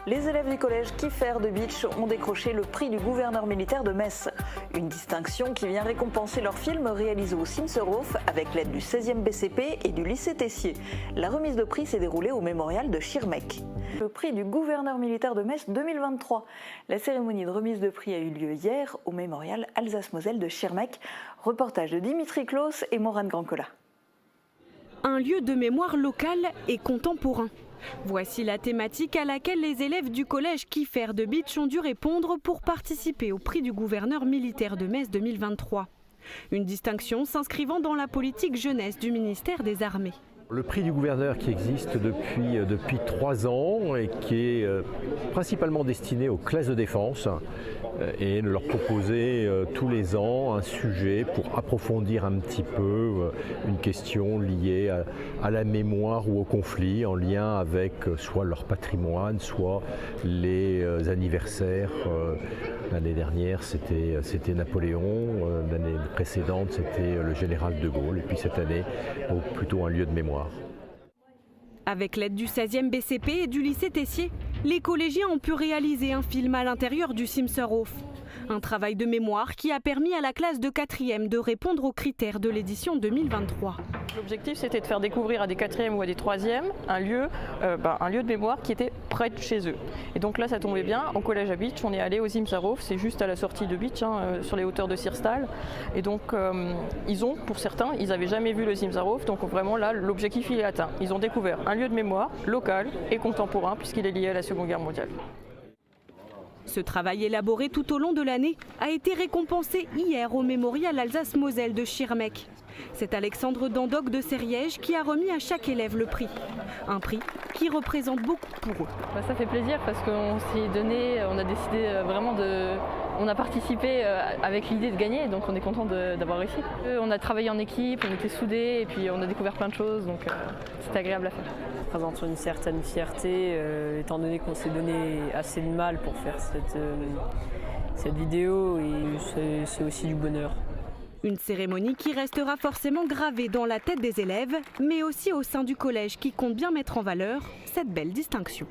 Les élèves du collège Kiefer de Bitche ont décroché le prix du gouverneur militaire de Metz. Une distinction qui vient récompenser leur film réalisé au Simserhof avec l'aide du 16e BCP et du lycée Tessier. La remise de prix s'est déroulée au mémorial de Schirmeck. Le prix du gouverneur militaire de Metz 2023. La cérémonie de remise de prix a eu lieu hier au mémorial Alsace-Moselle de Schirmeck. Reportage de Dimitri Claus et Morane Grancola. Un lieu de mémoire local et contemporain. Voici la thématique à laquelle les élèves du collège Kiefer de Bitche ont dû répondre pour participer au prix du gouverneur militaire de Metz 2023. Une distinction s'inscrivant dans la politique jeunesse du ministère des Armées. Le prix du gouverneur qui existe depuis 3 ans et qui est principalement destiné aux classes de défense et de leur proposer tous les ans un sujet pour approfondir un petit peu une question liée à la mémoire ou au conflit en lien avec soit leur patrimoine, soit les anniversaires. L'année dernière c'était Napoléon, l'année précédente c'était le général de Gaulle et puis cette année plutôt un lieu de mémoire. Avec l'aide du 16e BCP et du lycée Tessier, les collégiens ont pu réaliser un film à l'intérieur du Simserhof. Un travail de mémoire qui a permis à la classe de 4e de répondre aux critères de l'édition 2023. L'objectif, c'était de faire découvrir à des 4e ou à des 3e un lieu de mémoire qui était près de chez eux. Et donc là, ça tombait bien. Au collège à Bitche, on est allé au Simserhof, c'est juste à la sortie de Bitche, sur les hauteurs de Sirstal. Et donc, pour certains, ils n'avaient jamais vu le Simserhof. Donc vraiment, là, l'objectif, il est atteint. Ils ont découvert un lieu de mémoire local et contemporain, puisqu'il est lié à la Seconde Guerre mondiale. Ce travail élaboré tout au long de l'année a été récompensé hier au mémorial Alsace-Moselle de Schirmeck. C'est Alexandre Dandoc de Sériège qui a remis à chaque élève le prix. Un prix qui représente beaucoup pour eux. Ça fait plaisir parce qu'on s'est donné, on a décidé vraiment on a participé avec l'idée de gagner, donc on est content d'avoir réussi. On a travaillé en équipe, on était soudés et puis on a découvert plein de choses, donc c'était agréable à faire. Ça présente une certaine fierté, étant donné qu'on s'est donné assez de mal pour faire cette vidéo, et c'est aussi du bonheur. Une cérémonie qui restera forcément gravée dans la tête des élèves, mais aussi au sein du collège qui compte bien mettre en valeur cette belle distinction.